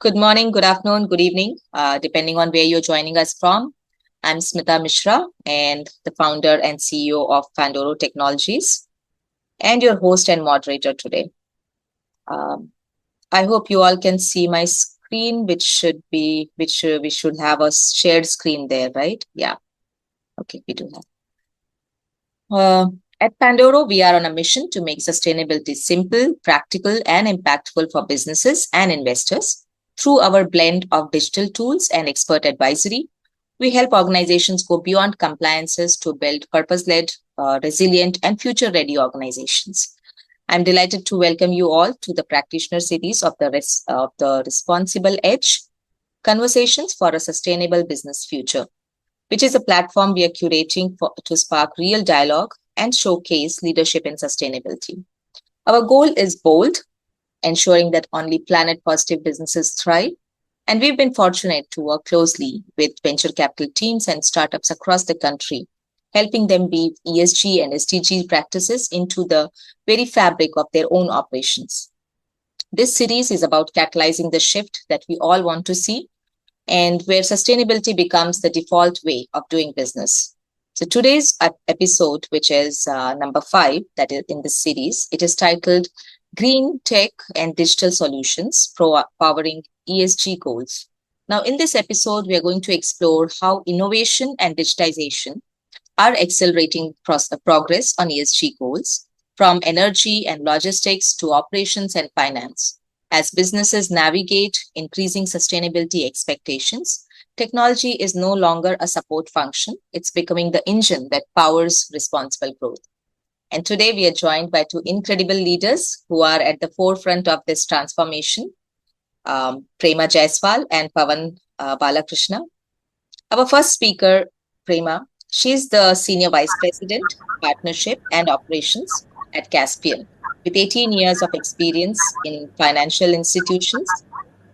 Good morning, good afternoon, good evening, depending on where you're joining us from. I'm Smita Mishra and the founder and CEO of Fandoro Technologies and your host and moderator today. I hope you all can see my screen, we should have a shared screen there, right? Yeah. Okay, we do have. At Pandoro, we are on a mission to make sustainability simple, practical, and impactful for businesses and investors. Through our blend of digital tools and expert advisory, we help organizations go beyond compliances to build purpose-led, resilient, and future-ready organizations. I'm delighted to welcome you all to the practitioner series of the Responsible Edge, Conversations for a Sustainable Business Future, which is a platform we are curating to spark real dialogue and showcase leadership in sustainability. Our goal is bold, ensuring that only planet-positive businesses thrive. And we've been fortunate to work closely with venture capital teams and startups across the country, helping them weave ESG and SDG practices into the very fabric of their own operations. This series is about catalyzing the shift that we all want to see and where sustainability becomes the default way of doing business. So today's episode, which is number 5, that is in this series, it is titled Green Tech and Digital Solutions Powering ESG Goals. Now, in this episode, we are going to explore how innovation and digitization are accelerating progress on ESG goals, from energy and logistics to operations and finance. As businesses navigate increasing sustainability expectations, technology is no longer a support function. It's becoming the engine that powers responsible growth. And today we are joined by 2 incredible leaders who are at the forefront of this transformation, Prema Jaiswal and Pavan Balakrishna. Our first speaker, Prema, she's the Senior Vice President, Partnership and Operations at Caspian. With 18 years of experience in financial institutions,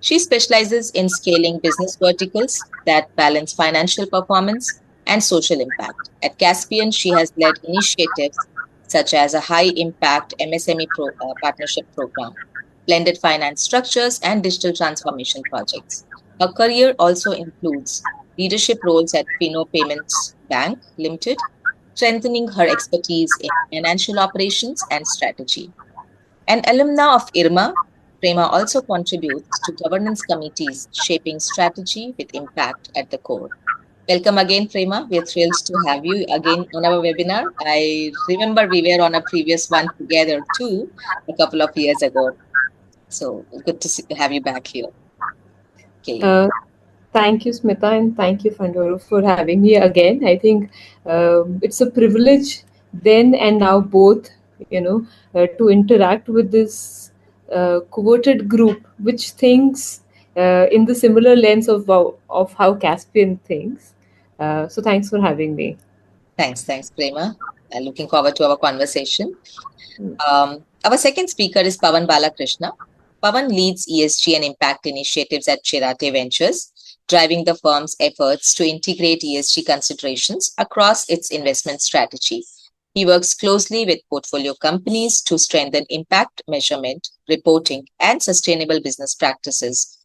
she specializes in scaling business verticals that balance financial performance and social impact. At Caspian, she has led initiatives such as a high-impact MSME partnership program, blended finance structures, and digital transformation projects. Her career also includes leadership roles at Fino Payments Bank Limited, strengthening her expertise in financial operations and strategy. An alumna of IRMA, Prema also contributes to governance committees shaping strategy with impact at the core. Welcome again, Prema. We're thrilled to have you again on our webinar. I remember we were on a previous one together too, a couple of years ago. So good to have you back here. Okay. Thank you, Smita, and thank you, Fandoro, for having me again. I think it's a privilege then and now both, to interact with this coveted group which thinks in the similar lens of how Caspian thinks. So thanks for having me. Thanks, Prema. Looking forward to our conversation. Our second speaker is Pavan Balakrishna. Pavan leads ESG and impact initiatives at Chiratae Ventures, driving the firm's efforts to integrate ESG considerations across its investment strategy. He works closely with portfolio companies to strengthen impact measurement, reporting, and sustainable business practices,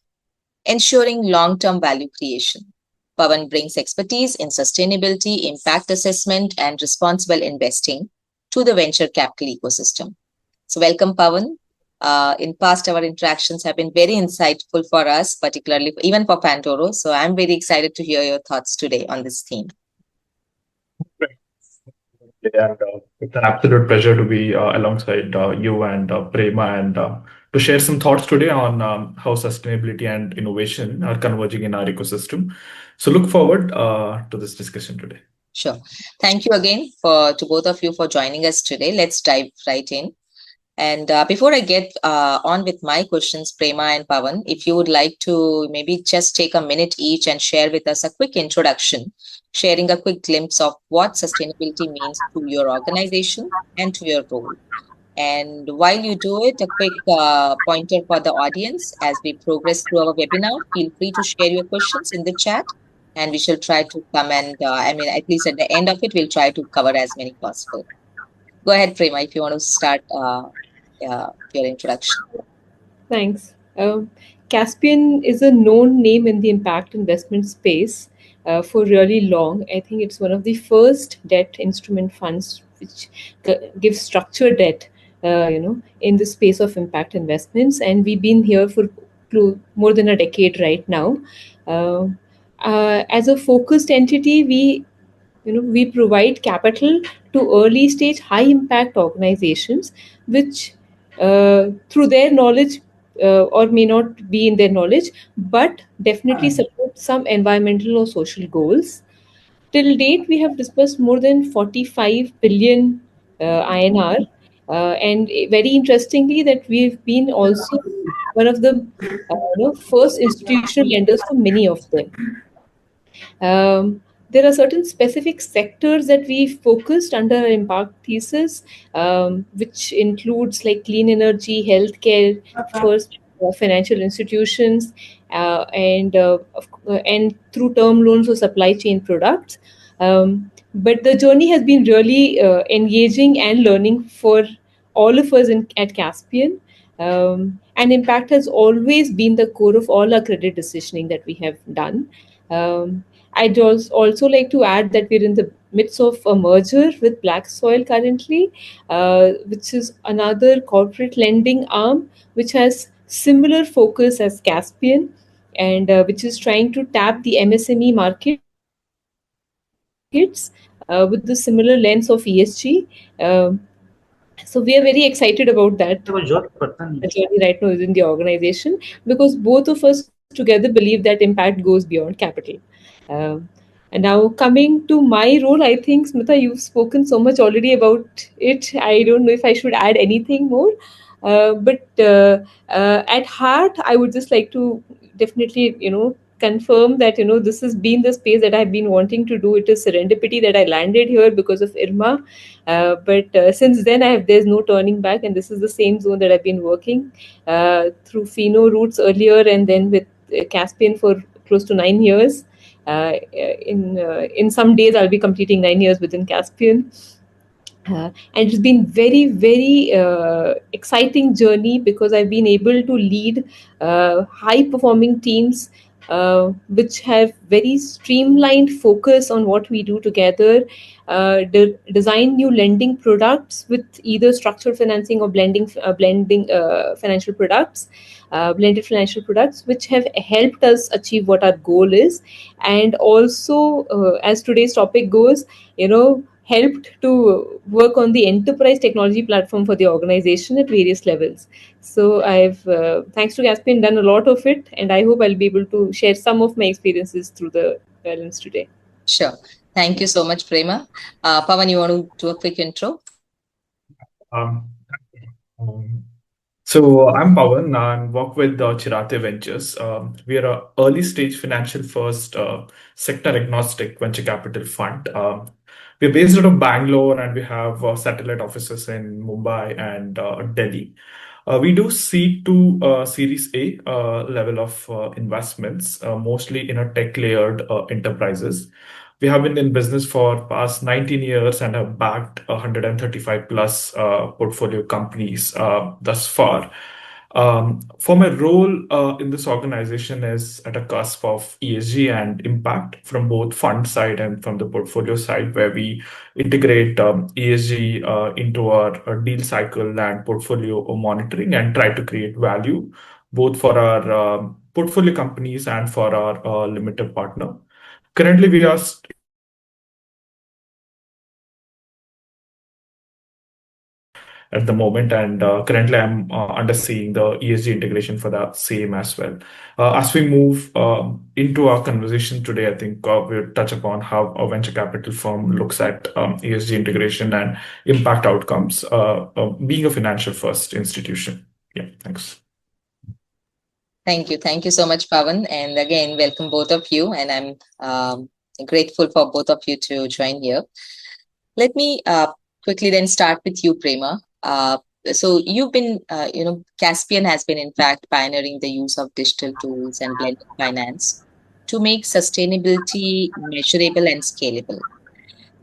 ensuring long-term value creation. Pavan brings expertise in sustainability, impact assessment, and responsible investing to the venture capital ecosystem. So welcome, Pavan. In past, our interactions have been very insightful for us, particularly even for Fandoro. So I'm very excited to hear your thoughts today on this theme. And it's an absolute pleasure to be alongside you and Prema and to share some thoughts today on how sustainability and innovation are converging in our ecosystem. So look forward to this discussion today. Sure. Thank you again to both of you for joining us today. Let's dive right in. And before I get on with my questions, Prema and Pavan, if you would like to maybe just take a minute each and share with us a quick introduction, sharing a quick glimpse of what sustainability means to your organization and to your role. And while you do it, a quick pointer for the audience as we progress through our webinar, feel free to share your questions in the chat and we shall try to come and, at least at the end of it, we'll try to cover as many possible. Go ahead, Prema, if you want to start your introduction. Thanks. Caspian is a known name in the impact investment space for really long. I think it's one of the first debt instrument funds which gives structured debt, in the space of impact investments. And we've been here for more than a decade right now. Uh, as a focused entity, we provide capital to early stage high impact organizations which through their knowledge or may not be in their knowledge, but definitely support some environmental or social goals. Till date, we have disbursed more than 45 billion INR, and very interestingly, that we've been also one of the first institutional lenders for many of them. There are certain specific sectors that we focused under our impact thesis, which includes like clean energy, healthcare, first financial institutions, and through term loans or supply chain products. But the journey has been really engaging and learning for all of us at Caspian. And impact has always been the core of all our credit decisioning that we have done. I'd also like to add that we're in the midst of a merger with Black Soil currently, which is another corporate lending arm which has similar focus as Caspian, and which is trying to tap the MSME markets with the similar lens of ESG. So we are very excited about that journey right now within the organization, because both of us together believe that impact goes beyond capital. Um, and now coming to my role, I think Smita, you've spoken so much already about it. I don't know if I should add anything more. But at heart, I would just like to definitely, confirm that this has been the space that I've been wanting to do. It is serendipity that I landed here because of Irma, but since then there's no turning back, and this is the same zone that I've been working through Fino roots earlier, and then with Caspian for close to 9 years. In some days, I'll be completing 9 years within Caspian. And it's been very, very exciting journey, because I've been able to lead high performing teams which have very streamlined focus on what we do together, design new lending products with either structured financing or blending financial products, blended financial products, which have helped us achieve what our goal is. And also, as today's topic goes, helped to work on the enterprise technology platform for the organization at various levels. So I've, thanks to Caspian, done a lot of it, and I hope I'll be able to share some of my experiences through the lens today. Sure. Thank you so much, Prema. Pavan, you want to do a quick intro? Um, um, so I'm Pavan and work with Chiratae Ventures. We are an early stage financial first sector agnostic venture capital fund. We're based out of Bangalore, and we have satellite offices in Mumbai and Delhi. We do seed to Series A level of investments, mostly in a tech-layered enterprises. We have been in business for past 19 years and have backed 135 plus portfolio companies thus far. For my role in this organization is at a cusp of ESG and impact from both fund side and from the portfolio side, where we integrate ESG into our deal cycle and portfolio monitoring and try to create value both for our portfolio companies and for our limited partner. Currently, we are at the moment, and currently I'm underseeing the ESG integration for the same as well. As we move into our conversation today, I think we'll touch upon how a venture capital firm looks at ESG integration and impact outcomes, being a financial first institution. Yeah, thanks. Thank you. Thank you so much, Pavan. And again, welcome both of you. And I'm grateful for both of you to join here. Let me quickly then start with you, Prema. So you've been, Caspian has been in fact pioneering the use of digital tools and blended finance to make sustainability measurable and scalable.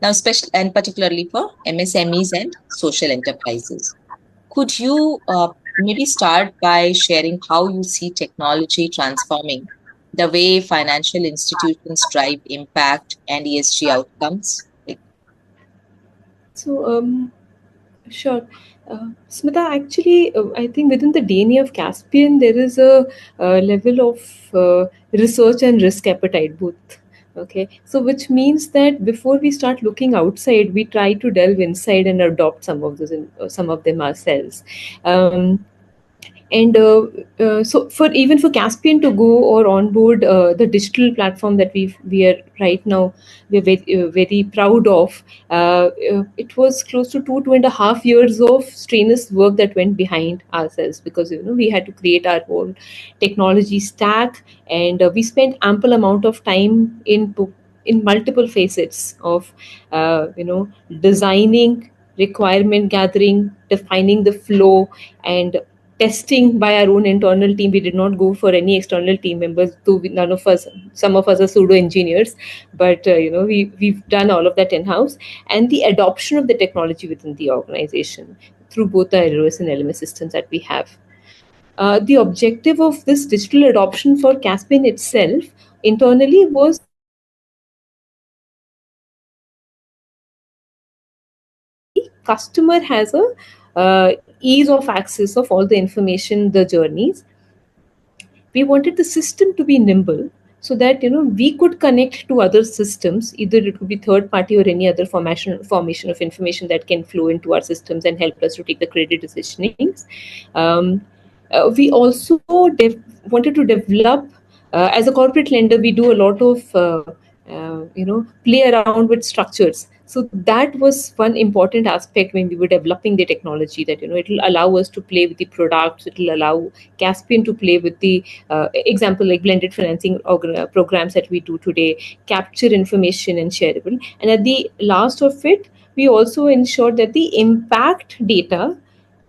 Now, especially and particularly for MSMEs and social enterprises. Could you maybe start by sharing how you see technology transforming the way financial institutions drive impact and ESG outcomes. So, sure. Smita, actually, I think within the DNA of Caspian, there is a level of research and risk appetite both. Okay, so which means that before we start looking outside, we try to delve inside and adopt some of those, some of them ourselves. And so for even for Caspian to go or onboard the digital platform that we are right now, we're very proud of. It was close to 2.5 years of strenuous work that went behind ourselves, because we had to create our whole technology stack, and we spent ample amount of time in multiple facets of designing, requirement gathering, defining the flow, and testing by our own internal team. We did not go for any external team members, though none of us, some of us are pseudo engineers, but we've done all of that in house. And the adoption of the technology within the organization through both the LOS and LMS systems that we have. The objective of this digital adoption for Caspian itself internally was customer has a ease of access of all the information, the journeys. We wanted the system to be nimble, so that we could connect to other systems, either it could be third party or any other formation of information that can flow into our systems and help us to take the credit decisionings. We also wanted to develop, as a corporate lender, we do a lot of play around with structures. So that was one important aspect when we were developing the technology, that it will allow us to play with the products, it will allow Caspian to play with the example like blended financing programs that we do today, capture information and shareable. And at the last of it, we also ensured that the impact data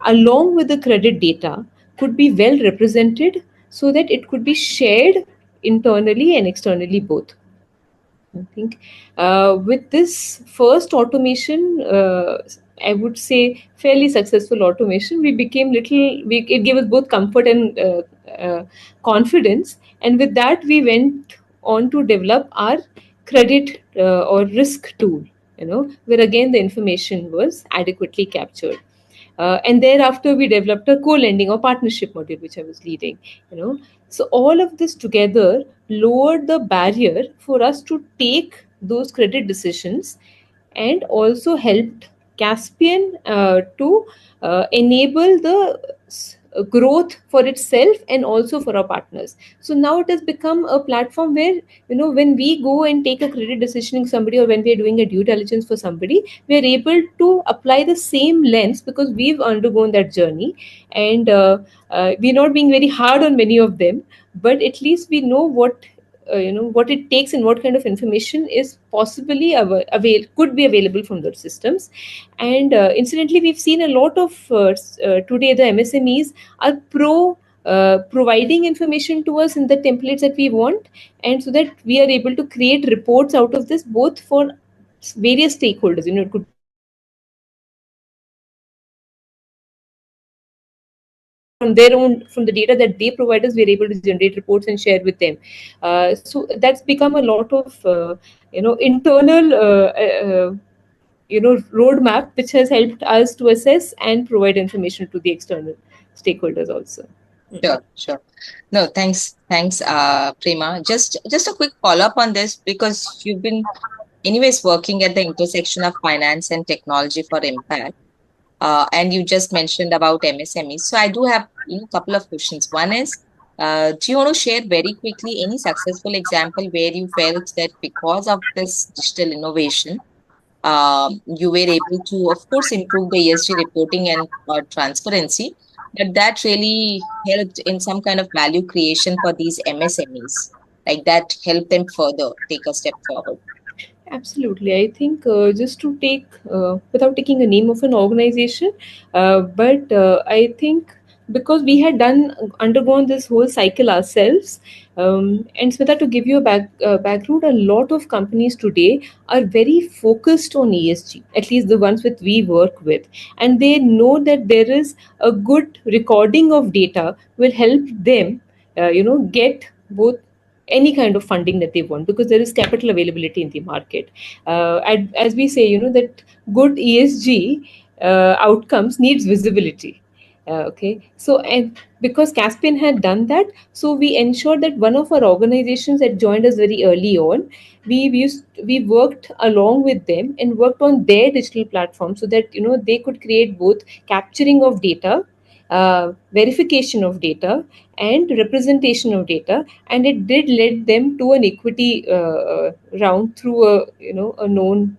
along with the credit data could be well represented, so that it could be shared internally and externally both. I think with this first automation, I would say fairly successful automation, we became it gave us both comfort and confidence. And with that, we went on to develop our credit or risk tool, where again the information was adequately captured. And thereafter, we developed a co-lending or partnership model, which I was leading. So all of this together lowered the barrier for us to take those credit decisions, and also helped Caspian to enable the growth for itself and also for our partners. So now it has become a platform where, when we go and take a credit decision in somebody, or when we are doing a due diligence for somebody, we are able to apply the same lens, because we've undergone that journey. And we're not being very hard on many of them, but at least we know what it takes and what kind of information is possibly could be available from those systems. And incidentally, we've seen a lot of today the MSMEs are providing information to us in the templates that we want, and so that we are able to create reports out of this, both for various stakeholders. It could from the data that they provide us, we're able to generate reports and share with them. So that's become a lot of internal roadmap, which has helped us to assess and provide information to the external stakeholders also. Sure. No, thanks, Prema. Just a quick follow up on this, because you've been anyways working at the intersection of finance and technology for impact. And you just mentioned about MSMEs. So I do have a couple of questions. One is, do you want to share very quickly any successful example where you felt that because of this digital innovation, you were able to, of course, improve the ESG reporting and transparency, but that really helped in some kind of value creation for these MSMEs, like that helped them further take a step forward? Absolutely. I think just to take, without taking a name of an organization, but I think because we had undergone this whole cycle ourselves. And Smita, to give you a background, a lot of companies today are very focused on ESG, at least the ones with we work with, and they know that there is a good recording of data will help them, get both any kind of funding that they want, because there is capital availability in the market. As we say, that good ESG outcomes needs visibility. Okay, so and because Caspian had done that, so we ensured that one of our organizations that joined us very early on, we worked along with them and worked on their digital platform, so that they could create both capturing of data, verification of data, and representation of data, and it did lead them to an equity round through a known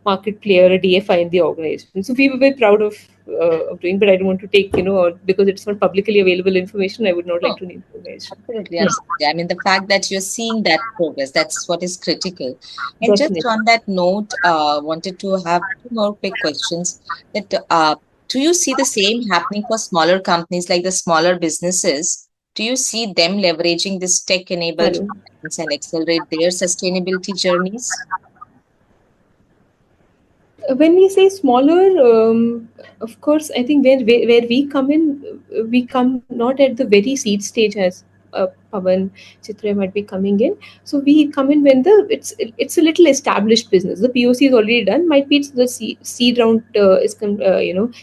market player, a DFI in the organization. So we were very proud of doing, but I don't want to take, because it's not publicly available information, I would not like to name the organization. Absolutely, absolutely. I mean, the fact that you're seeing that progress, that's what is critical. And just Definitely. on that note, wanted to have two more quick questions. That do you see the same happening for smaller companies, like the smaller businesses? Do you see them leveraging this tech-enabled Hello. finance and accelerate their sustainability journeys? When we say smaller, of course, I think where we come in, we come not at the very seed stage as Pavan, Chitra might be coming in. So we come in when it's a little established business. The POC is already done. Might be it's the seed round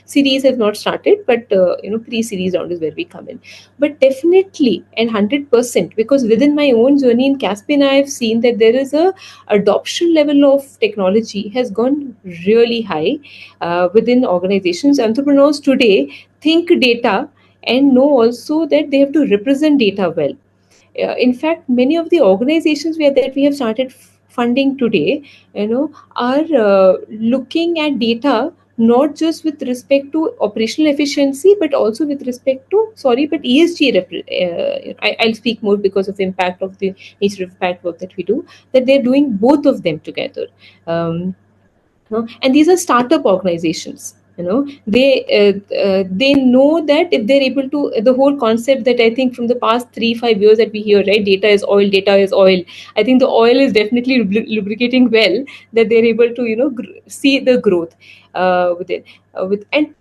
series has not started, but pre-series round is where we come in. But definitely and 100%, because within my own journey in Caspian, I have seen that there is a adoption level of technology has gone really high within organizations. Entrepreneurs today think data and know also that they have to represent data well. In fact, many of the organizations that we have started funding today, are looking at data not just with respect to operational efficiency, but also with respect to ESG. I'll speak more because of the impact of the nature of impact work that we do. That they're doing both of them together. And these are startup organizations. They know that if they're able to, the whole concept that I think from the past 3-5 years that we hear, right, data is oil, data is oil. I think the oil is definitely lubricating well, that they're able to see the growth with it with and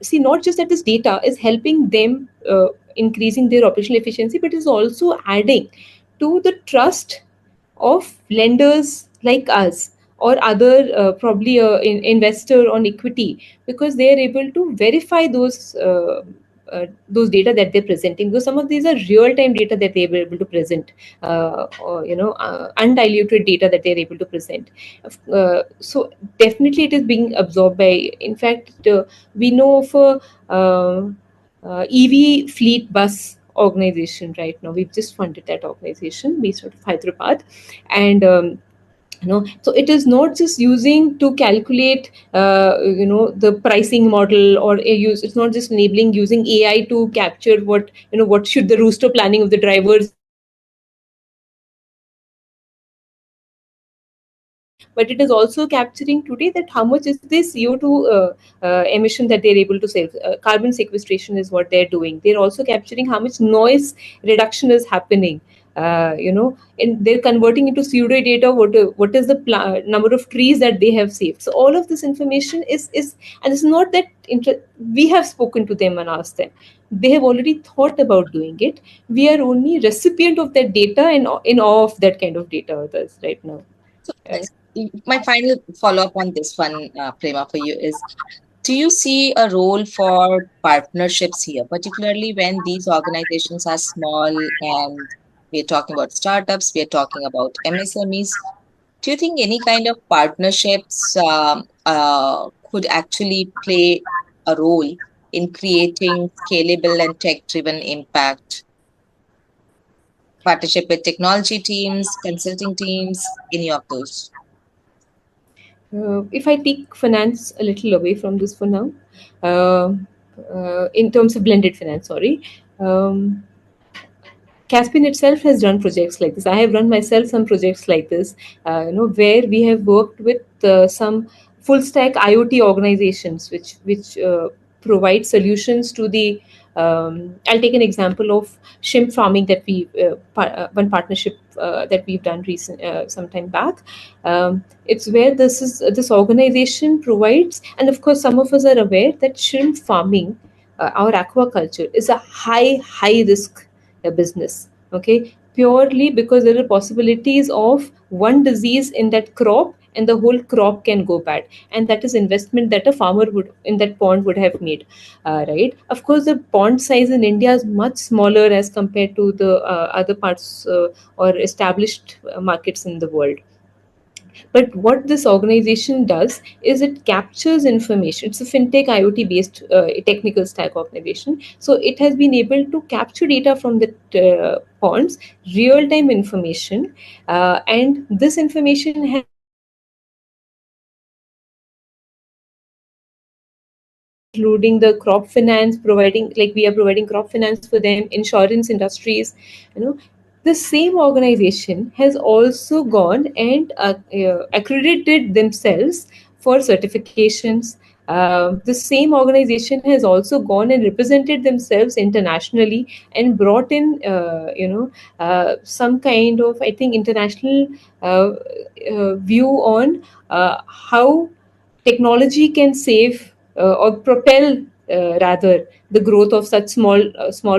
see, not just that this data is helping them increasing their operational efficiency, but is also adding to the trust of lenders like us, or other probably investor on equity, because they are able to verify those data that they're presenting, because some of these are real time data that they were able to present, or undiluted data that they're able to present. So definitely it is being absorbed by, in fact, we know of a EV fleet bus organization right now. We've just funded that organization based out of Hyderabad. And so it is not just using to calculate the pricing model, or it's not just enabling using AI to capture what should the rooster planning of the drivers be, or what should the but it is also capturing today that how much is this CO2 emission that they're able to save. Carbon sequestration is what they're doing. They're also capturing how much noise reduction is happening. And they're converting into pseudo data what is the number of trees that they have saved. So all of this information is and it's not that we have spoken to them and asked them. They have already thought about doing it. We are only recipient of that data and in awe of that kind of data with us right now. So, my final follow-up on this one, Prema, for you is, do you see a role for partnerships here, particularly when these organizations are small and we're talking about startups, we're talking about MSMEs? Do you think any kind of partnerships could actually play a role in creating scalable and tech-driven impact? Partnership with technology teams, consulting teams, any of those? If I take finance a little away from this for now, uh, in terms of blended finance, um, Caspian itself has done projects like this. I have run myself some projects like this, where we have worked with some full stack IoT organizations, which provide solutions to the I'll take an example of shrimp farming that one partnership that we've done some time back. It's where this organization provides, and of course, some of us are aware that shrimp farming, our aquaculture, is a high risk business. Okay, purely because there are possibilities of one disease in that crop and the whole crop can go bad, and that is investment that a farmer would in that pond would have made. Right, of course the pond size in India is much smaller as compared to the other parts or established markets in the world. But what this organization does is it captures information. It's a fintech IoT based technical stack organization. So it has been able to capture data from the ponds, real time information, and this information has including the crop finance, providing, like we are providing crop finance for them, insurance industries. The same organization has also gone and accredited themselves for certifications. The same organization has also gone and represented themselves internationally and brought in some kind of, I think, international view on how technology can save or propel rather the growth of such small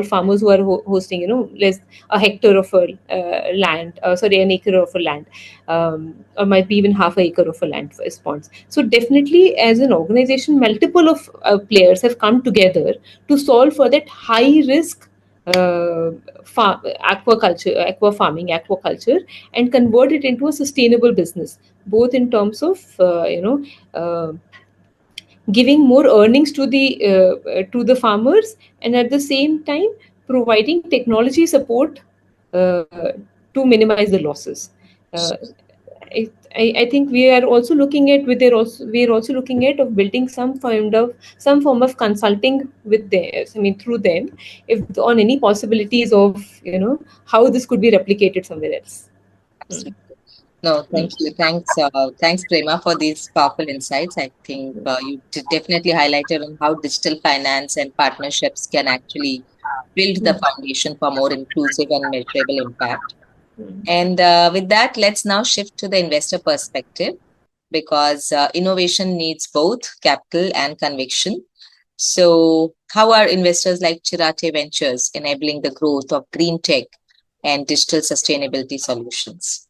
farmers who are hosting less a hectare of a land, sorry, an acre of a land, or might be even half an acre of a land for ponds. So definitely, as an organization, multiple of players have come together to solve for that high risk aquaculture, and convert it into a sustainable business, both in terms of uh, giving more earnings to the farmers, and at the same time providing technology support uh, to minimize the losses. Uh, I think we are also looking at we are also looking at of building some form of consulting with them. I mean, through them, if on any possibilities of how this could be replicated somewhere else. No, thank you. Thanks, Prema, for these powerful insights. I think you definitely highlighted on how digital finance and partnerships can actually build the foundation for more inclusive and measurable impact. And with that, let's now shift to the investor perspective, because innovation needs both capital and conviction. So, how are investors like Chiratae Ventures enabling the growth of green tech and digital sustainability solutions?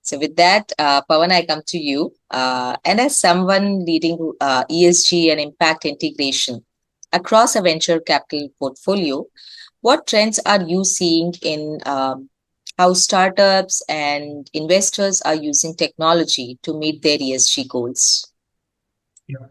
So, with that, Pavan, I come to you. And as someone leading ESG and impact integration across a venture capital portfolio, what trends are you seeing in how startups and investors are using technology to meet their ESG goals? Yeah.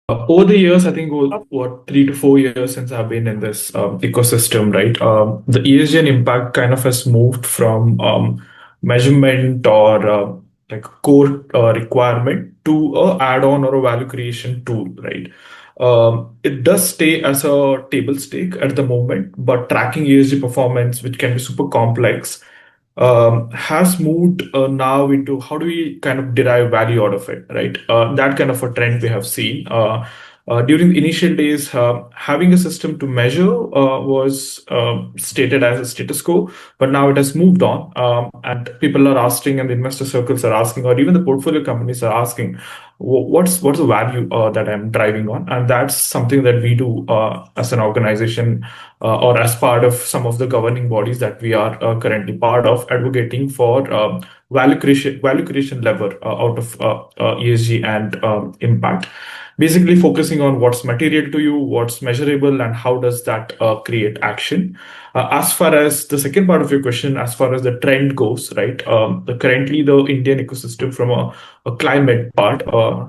Over the years, I think what 3 to 4 years since I've been in this ecosystem, right? The ESG and impact kind of has moved from measurement or like core requirement to a add-on or a value creation tool, right? It does stay as a table stake at the moment, but tracking ESG performance, which can be super complex, has moved now into how do we kind of derive value out of it, right? That kind of a trend we have seen. During the initial days, having a system to measure was stated as a status quo, but now it has moved on, and people are asking, and the investor circles are asking, or even the portfolio companies are asking, what's the value that I'm driving on? And that's something that we do as an organization or as part of some of the governing bodies that we are currently part of, advocating for value creation lever out of ESG and impact. Basically focusing on what's material to you, what's measurable, and how does that create action. As far as the second part of your question, as far as the trend goes, right? Currently, the Indian ecosystem from a climate part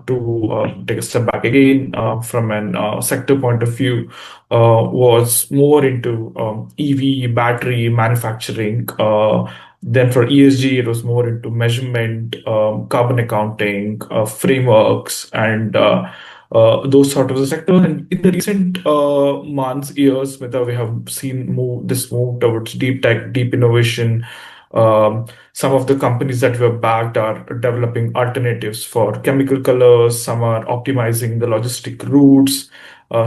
to take a step back again from an sector point of view was more into EV, battery manufacturing. Then for ESG, it was more into measurement, carbon accounting, frameworks, and those sort of the sector. And in the recent months, years, Smita, we have seen this move towards deep tech, deep innovation, Some of the companies that were backed are developing alternatives for chemical colors. Some are optimizing the logistic routes.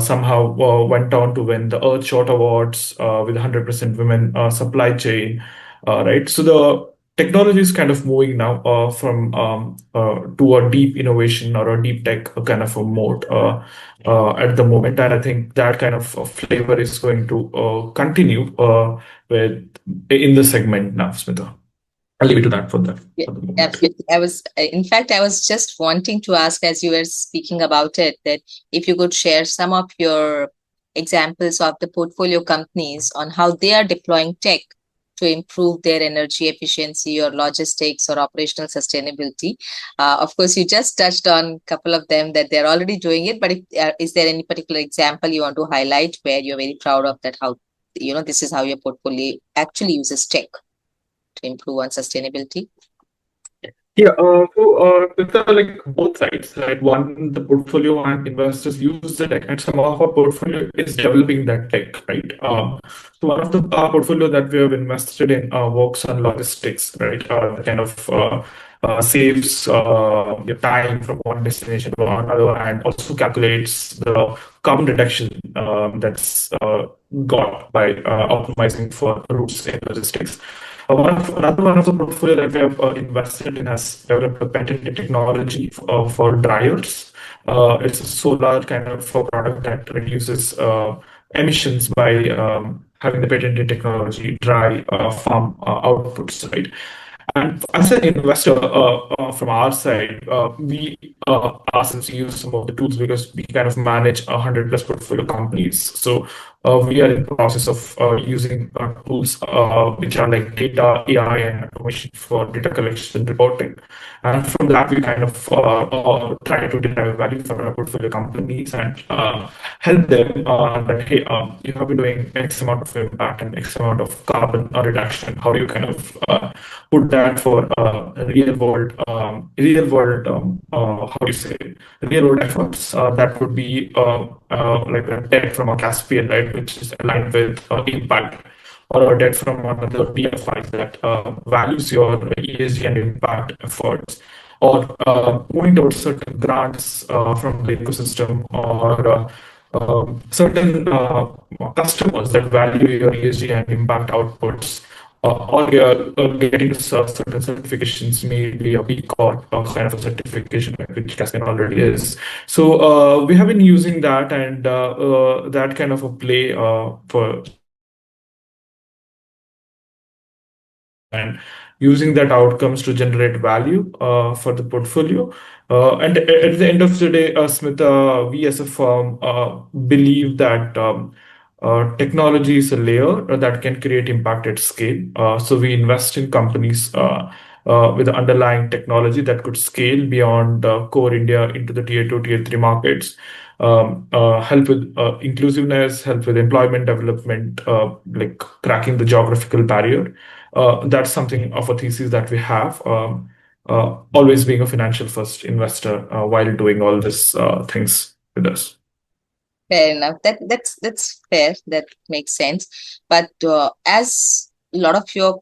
Somehow went on to win the Earthshot Awards with 100% women supply chain. Right. So the technology is kind of moving now from to a deep innovation or a deep tech kind of a mode at the moment, and I think that kind of flavor is going to continue with in the segment now, Smita. I'll leave it to that for that Yeah, for the moment. absolutely. In fact, I was just wanting to ask as you were speaking about it, that if you could share some of your examples of the portfolio companies on how they are deploying tech to improve their energy efficiency or logistics or operational sustainability. Of course, you just touched on a couple of them that they're already doing it, but is there any particular example you want to highlight where you're very proud of that, how, this is how your portfolio actually uses tech to improve on sustainability? Yeah, it's like both sides, right? One, the portfolio and investors use the tech, and some of our portfolio is developing that tech, right? So one of the portfolio that we have invested in works on logistics, right? Kind of saves your time from one destination to another, and also calculates the carbon reduction that's got by optimizing for routes and logistics. Another one of the portfolio that we have invested in has developed a patented technology for dryers. It's a solar kind of a product that reduces emissions by having the patented technology dry farm outputs, right? And as an investor from our side, we ourselves use some of the tools because we kind of manage 100+ portfolio companies. So we are in the process of using tools which are like data, AI, and automation for data collection and reporting. And from that, we kind of try to derive value for our portfolio companies and help them that, hey, you have been doing X amount of impact and X amount of carbon reduction. How do you kind of put that for how do you say, real world efforts that would be like a debt from a Caspian, right, which is aligned with impact, or a debt from another PFI that values your ESG and impact efforts, or moving towards certain grants from the ecosystem, or certain customers that value your ESG and impact outputs, or you're getting certain certifications, maybe a B Corp kind of a certification, which Caspian already is. So we have been using that, and that kind of a play for and using that outcomes to generate value for the portfolio. And at the end of the day, Smita, we as a firm believe that technology is a layer that can create impact at scale. So we invest in companies with the underlying technology that could scale beyond core India into the tier 2, tier 3 markets. Help with inclusiveness, help with employment development, like cracking the geographical barrier. That's something of a thesis that we have. Always being a financial first investor while doing all these things with us. Fair enough. That's fair. That makes sense. But as a lot of your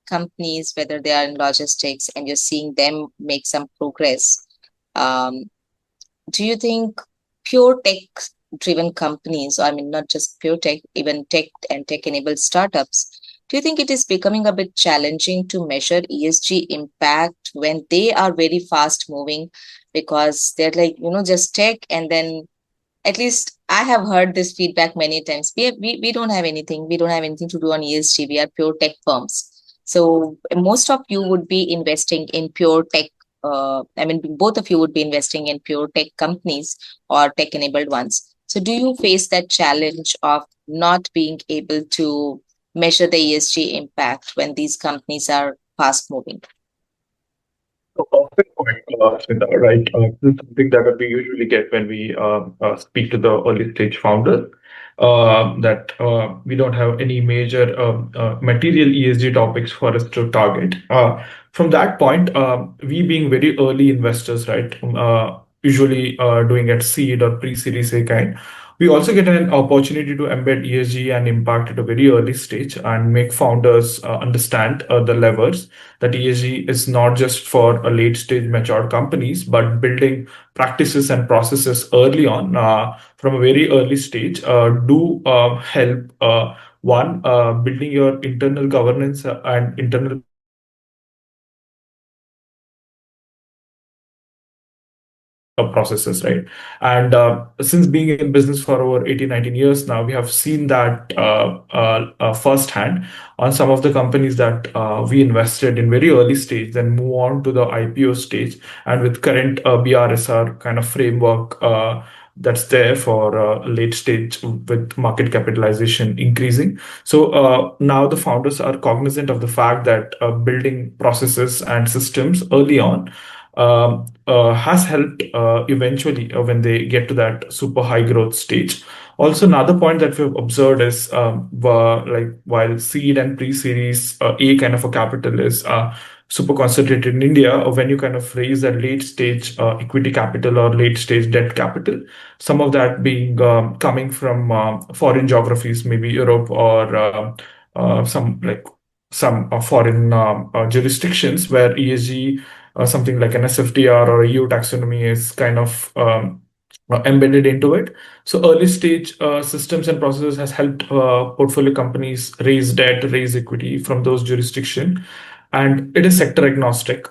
companies, whether they are in logistics, and you're seeing them make some progress, do you think pure tech-driven companies, I mean, not just pure tech, even tech and tech-enabled startups, do you think it is becoming a bit challenging to measure ESG impact when they are very fast moving, because they're like, just tech, and then at least I have heard this feedback many times. We don't have anything. We don't have anything to do on ESG. We are pure tech firms. So most of you would be investing in pure tech. I mean, both of you would be investing in pure tech companies or tech-enabled ones. So do you face that challenge of not being able to measure the ESG impact when these companies are fast moving? Perfect point, Smita, right? This is something that we usually get when we speak to the early stage founder, that we don't have any major material ESG topics for us to target. From that point, we being very early investors, right? Usually doing at seed or pre-series A kind, We also get an opportunity to embed ESG and impact at a very early stage and make founders understand the levers that ESG is not just for a late stage matured companies, but building practices and processes early on from a very early stage do help one building your internal governance and internal processes, right? And since being in business for over 18, 19 years now, we have seen that firsthand on some of the companies that we invested in very early stage, then move on to the IPO stage. And with current BRSR kind of framework that's there for late stage with market capitalization increasing. So now the founders are cognizant of the fact that building processes and systems early on has helped eventually when they get to that super high growth stage. Also, another point that we've observed is like while seed and pre-series A kind of a capital is super concentrated in India, when you kind of raise that late stage equity capital or late stage debt capital, some of that being coming from foreign geographies, maybe Europe or some foreign jurisdictions where ESG something like an SFTR or a EU taxonomy is kind of embedded into it. So early stage systems and processes has helped portfolio companies raise debt, raise equity from those jurisdictions. And it is sector agnostic.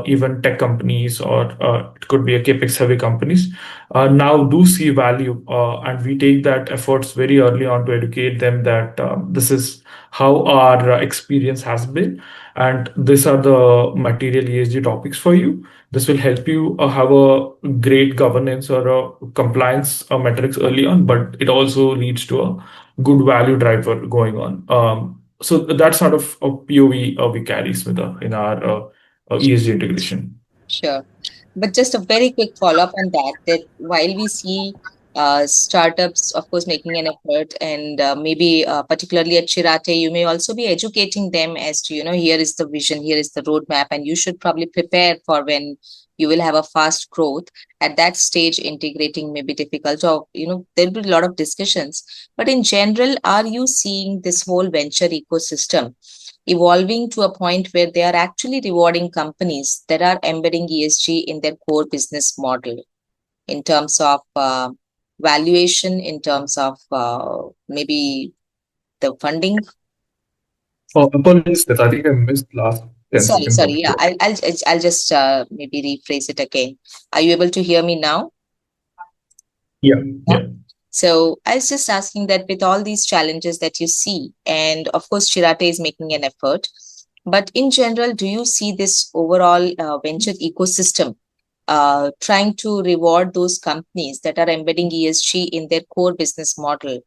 Even tech companies or it could be a capex heavy companies now do see value, and we take that efforts very early on to educate them that this is how our experience has been, and these are the material ESG topics for you. This will help you have a great governance or a compliance metrics early on, but it also leads to a good value driver going on. So that's sort of a POV we carry, Smita, in our ESG integration. Sure. But just a very quick follow-up on that, that while we see startups, of course, making an effort, and maybe particularly at Chiratae, you may also be educating them as to, here is the vision, here is the roadmap, and you should probably prepare for when you will have a fast growth. At that stage, integrating may be difficult, or, there'll be a lot of discussions. But in general, are you seeing this whole venture ecosystem evolving to a point where they are actually rewarding companies that are embedding ESG in their core business model in terms of valuation, in terms of maybe the funding? Oh, apologies, Smita. I think I missed last 10 seconds Sorry. of Yeah, it. I'll just maybe rephrase it again. Are you able to hear me now? Yeah, Yeah. yeah. So I was just asking that with all these challenges that you see, and of course, Chiratae is making an effort, but in general, do you see this overall venture ecosystem trying to reward those companies that are embedding ESG in their core business model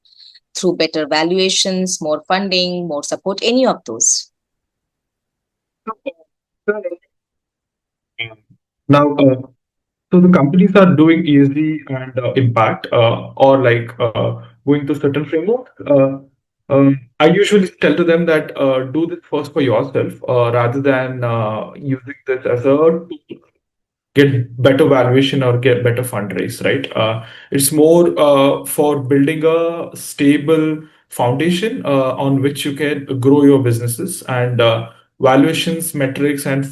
through better valuations, more funding, more support, any of those? Now, so the companies are doing ESG and impact, or like going to certain framework. I usually tell to them that do this first for yourself rather than using this as a tool get better valuation or get better fundraise, right? It's more for building a stable foundation on which you can grow your businesses, and valuations, metrics, and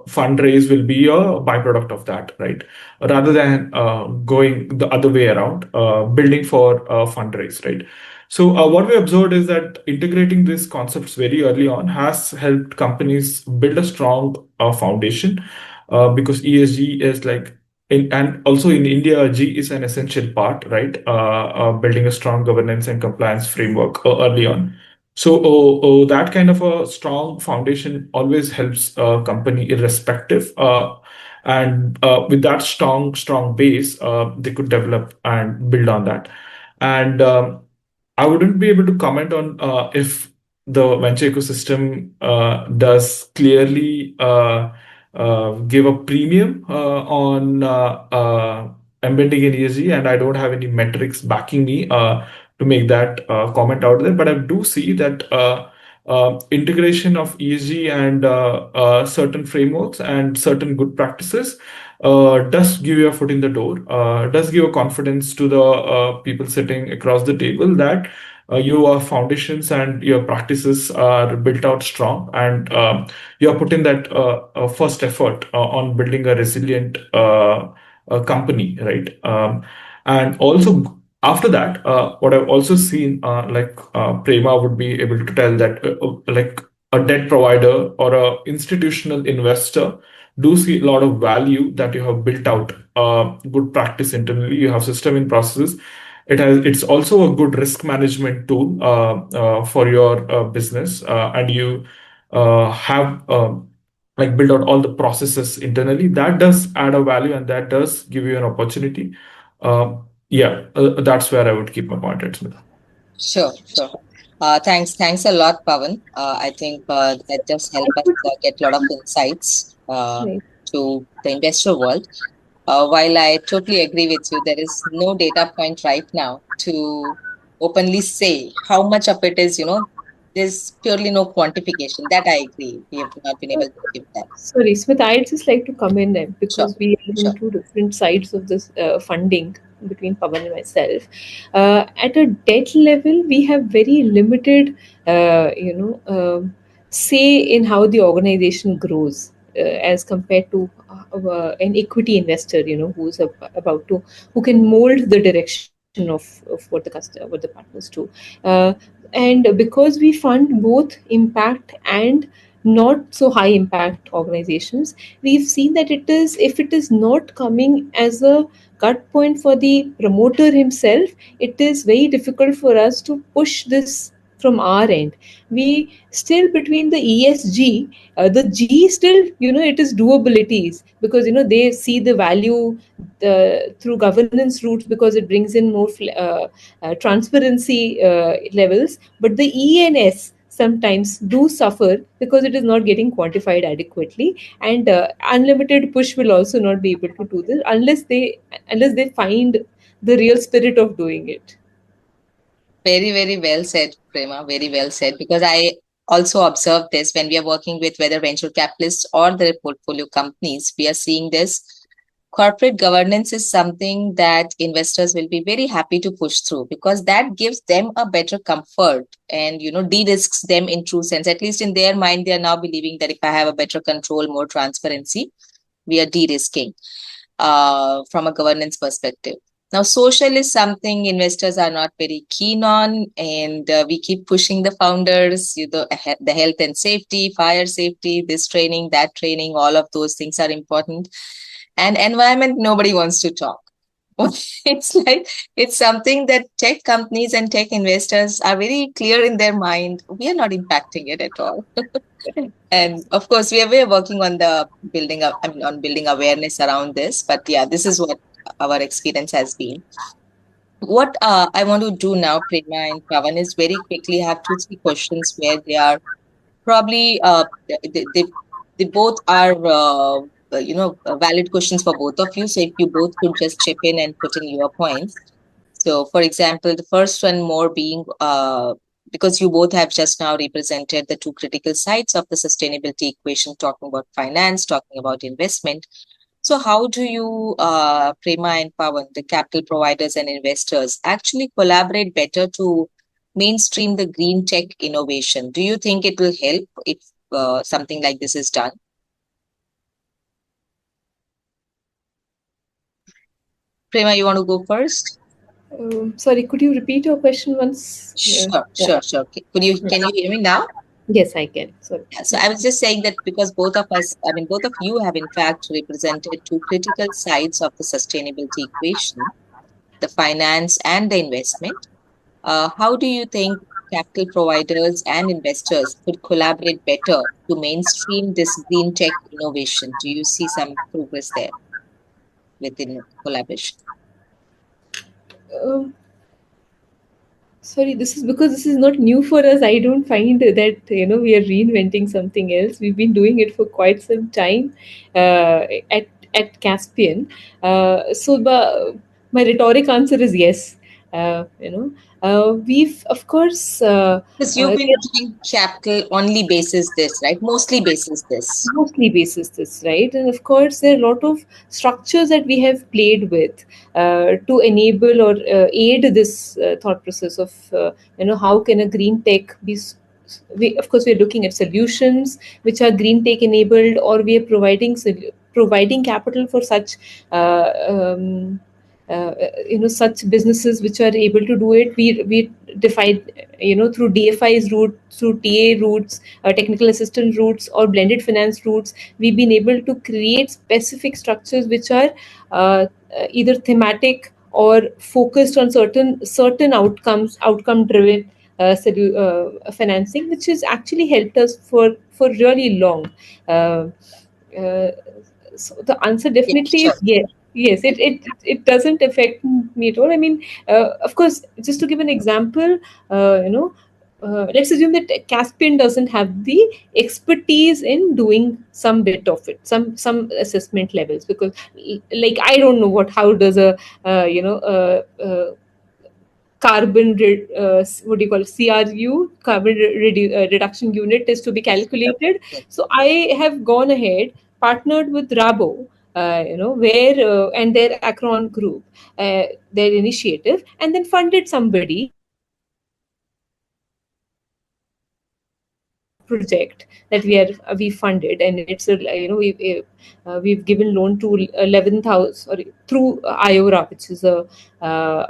fundraise will be a byproduct of that, right? Rather than going the other way around, building for fundraise, right? So what we observed is that integrating these concepts very early on has helped companies build a strong foundation, because ESG is like, and also in India, G is an essential part, right? Building a strong governance and compliance framework early on. So that kind of a strong foundation always helps a company irrespective. And with that strong base, they could develop and build on that. And I wouldn't be able to comment on if the venture ecosystem does clearly give a premium on embedding in ESG, and I don't have any metrics backing me to make that comment out there. But I do see that integration of ESG and certain frameworks and certain good practices does give you a foot in the door, does give a confidence to the people sitting across the table that your foundations and your practices are built out strong, and you are putting that first effort on building a resilient company, right? And also after that, what I've also seen, Prema would be able to tell that like a debt provider or a institutional investor do see a lot of value that you have built out good practice internally. You have system in processes. It's also a good risk management tool for your business, and you have like build out all the processes internally. That does add a value, and that does give you an opportunity. Yeah, that's where I would keep my point at, Smita. Sure, sure. Thanks a lot, Pavan. I think that does help us get a lot of insights Right. to the investor world. While I totally agree with you, there is no data point right now to openly say how much of it is, there's purely no quantification. That I agree. We have not been able to give that. Sorry, Smith, I'd just like to come in there Sure, because we are sure. on two different sides of this funding between Pavan and myself. At a debt level, we have very limited, say in how the organization grows as compared to an equity investor, who's about to, who can mold the direction of what the customer, what the partners do. Uh, and because we fund both impact and not so high impact organizations, we've seen that it is, if it is not coming as a cut point for the promoter himself, it is very difficult for us to push this from our end. We still, between the ESG, the G still, it is doabilities, because they see the value through governance routes, because it brings in more transparency levels. But the E and S sometimes do suffer because it is not getting quantified adequately, and unlimited push will also not be able to do this unless they find the real spirit of doing it. Very, very well said, Prema. Very well said. Because I also observed this when we are working with whether venture capitalists or their portfolio companies, we are seeing this. Corporate governance is something that investors will be very happy to push through, because that gives them a better comfort and, de-risks them in true sense. At least in their mind, they are now believing that if I have a better control, more transparency, we are de-risking from a governance perspective. Now, social is something investors are not very keen on, and we keep pushing the founders, the health and safety, fire safety, this training, that training, all of those things are important. And environment, nobody wants to talk. It's something that tech companies and tech investors are very clear in their mind. We are not impacting it at all. And of course, we are working on building awareness around this. But yeah, this is what our experience has been. What I want to do now, Prema and Pavan, is very quickly have 2-3 questions where they are probably they both are valid questions for both of you. So if you both could just chip in and put in your points. So, for example, the first one more being because you both have just now represented the two critical sides of the sustainability equation, talking about finance, talking about investment. So how do you, Prema and Pavan, the capital providers and investors, actually collaborate better to mainstream the green tech innovation? Do you think it will help if something like this is done? Prema, you want to go first? Sorry, could you repeat your question once? Sure. Can you hear me now? Yes, I can. Sorry. Yeah, so I was just saying that because both of you have in fact represented two critical sides of the sustainability equation, the finance and the investment. How do you think capital providers and investors could collaborate better to mainstream this green tech innovation? Do you see some progress there within collaboration? Um, Sorry, this is because this is not new for us. I don't find that we are reinventing something else. We've been doing it for quite some time at Caspian. So my rhetoric answer is yes. We've of course Because you've been doing capital only basis this, right? Mostly basis this. mostly basis this, right? And of course, there are a lot of structures that we have played with to enable or aid this thought process of, how can a green tech be. Of course, we're looking at solutions which are green tech enabled, or we are providing capital for such. Such businesses which are able to do it. We define, through DFI's route, through TA routes, technical assistant routes, or blended finance routes. We've been able to create specific structures which are either thematic or focused on certain outcome driven financing, which has actually helped us for really long. Uh, uh, so the answer Yeah, definitely sure. is yes. Yes, it doesn't affect me at all. I mean, of course, just to give an example, let's assume that Caspian doesn't have the expertise in doing some bit of it, some assessment levels, because like I don't know how does a what do you call it, CRU, reduction unit, is to be calculated. Yes. So I have gone ahead, partnered with Rabo, where and their Acron group, their initiative, and then funded somebody project that we funded, and it's a, we've given loan to 11,000, sorry, through IORA, which is a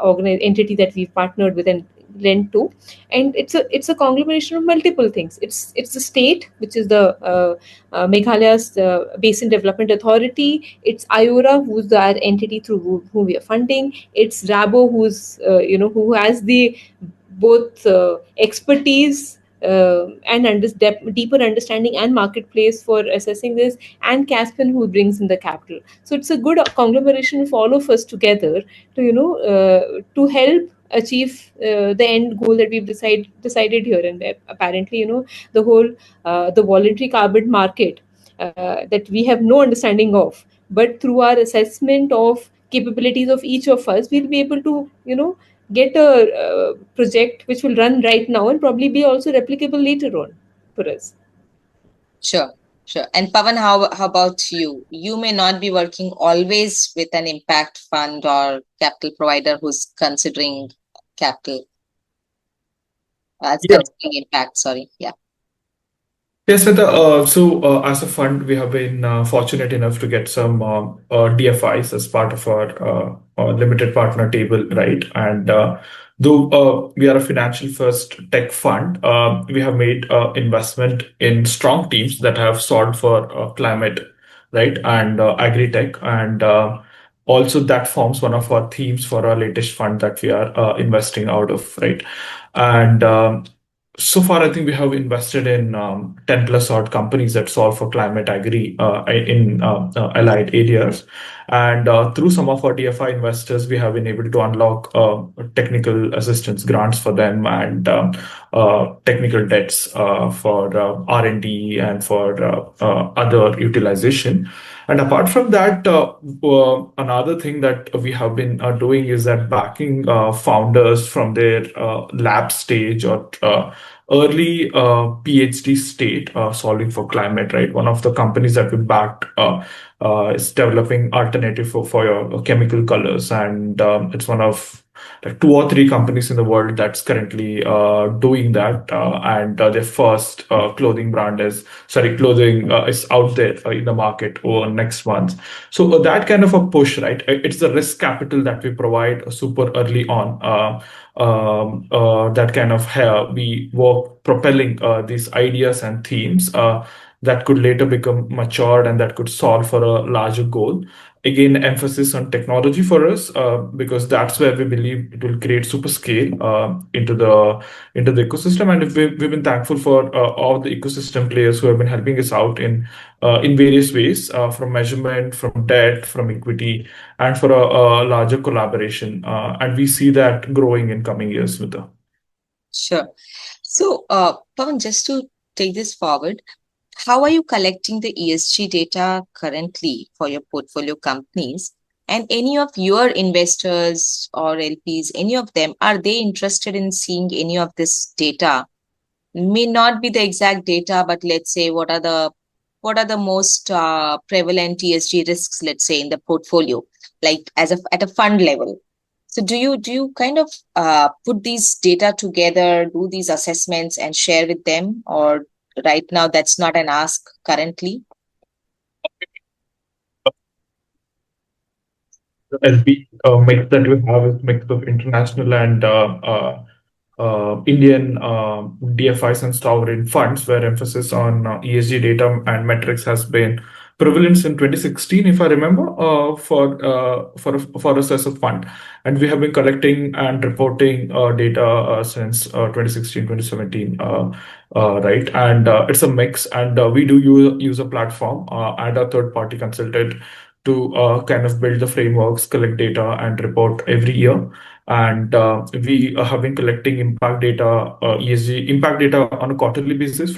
organized entity that we've partnered with and lent to. And it's a conglomeration of multiple things. It's the state, which is the Meghalaya's Basin Development Authority. It's IORA, who's our entity through whom we are funding. It's Rabo, who has the both expertise and deeper understanding and marketplace for assessing this, and Caspian, who brings in the capital. So it's a good conglomeration of all of us together to to help achieve the end goal that we've decided here. And apparently, the whole the voluntary carbon market that we have no understanding of, but through our assessment of capabilities of each of us, we'll be able to get a project which will run right now and probably be also replicable later on for us. Sure. Sure. And Pavan, how about you? You may not be working always with an impact fund or capital provider who's considering capital, Yeah. considering impact, sorry. Yeah. Yes, Smita. As a fund, we have been fortunate enough to get some DFIs as part of our limited partner table, right? And though we are a financial first tech fund, we have made investment in strong teams that have solved for climate, right, and agri-tech. And also that forms one of our themes for our latest fund that we are investing out of, right? And so far, I think we have invested in 10 plus odd companies that solve for climate agri in allied areas. And through some of our DFI investors, we have been able to unlock technical assistance grants for them and technical debts for R&D and for other utilization. And apart from that, another thing that we have been doing is that backing founders from their lab stage or early PhD state solving for climate, right? One of the companies that we backed is developing alternative for your chemical colors, and it's one of like two or three companies in the world that's currently doing that. And their first clothing is out there in the market over next month. So that kind of a push, right? It's the risk capital that we provide super early on. That kind of we work propelling these ideas and themes that could later become matured and that could solve for a larger goal. Again, emphasis on technology for us because that's where we believe it will create super scale into the ecosystem. And if we've been thankful for all the ecosystem players who have been helping us out in various ways, from measurement, from debt, from equity, and for a larger collaboration. And we see that growing in coming years, Smita. Sure. So, Pavan, just to take this forward, how are you collecting the ESG data currently for your portfolio companies? And any of your investors or LPs, any of them, are they interested in seeing any of this data? May not be the exact data, but let's say what are the most prevalent ESG risks, let's say, in the portfolio, like at a fund level. So do you kind of put these data together, do these assessments and share with them, or right now that's not an ask currently? The LP mix that we have is mix of international and Indian DFIs and sovereign funds, where emphasis on ESG data and metrics has been prevalent in 2016, if I remember, for a CESO fund, and we have been collecting and reporting data since 2016, 2017, right? And it's a mix, and we do use a platform and a third-party consultant to kind of build the frameworks, collect data, and report every year. And we have been collecting impact data, ESG impact data on a quarterly basis.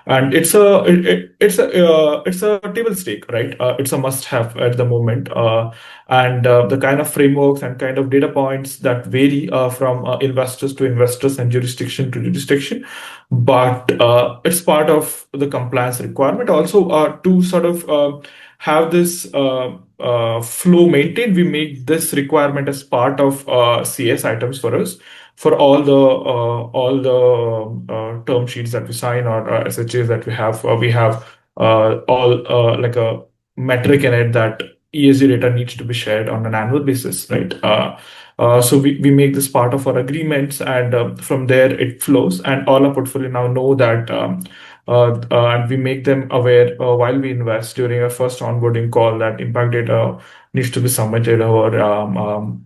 And it's a table stake, right? It's a must have at the moment. And the kind of frameworks and kind of data points that vary from investors to investors and jurisdiction to jurisdiction, but it's part of the compliance requirement also to sort of have this flow maintained. We make this requirement as part of CS items for us, for all the term sheets that we sign, or SHAs that we have. We have all like a metric in it that ESG data needs to be shared on an annual basis, right? So we make this part of our agreements, and from there it flows, and all our portfolio now know that. And we make them aware while we invest during our first onboarding call that impact data needs to be submitted over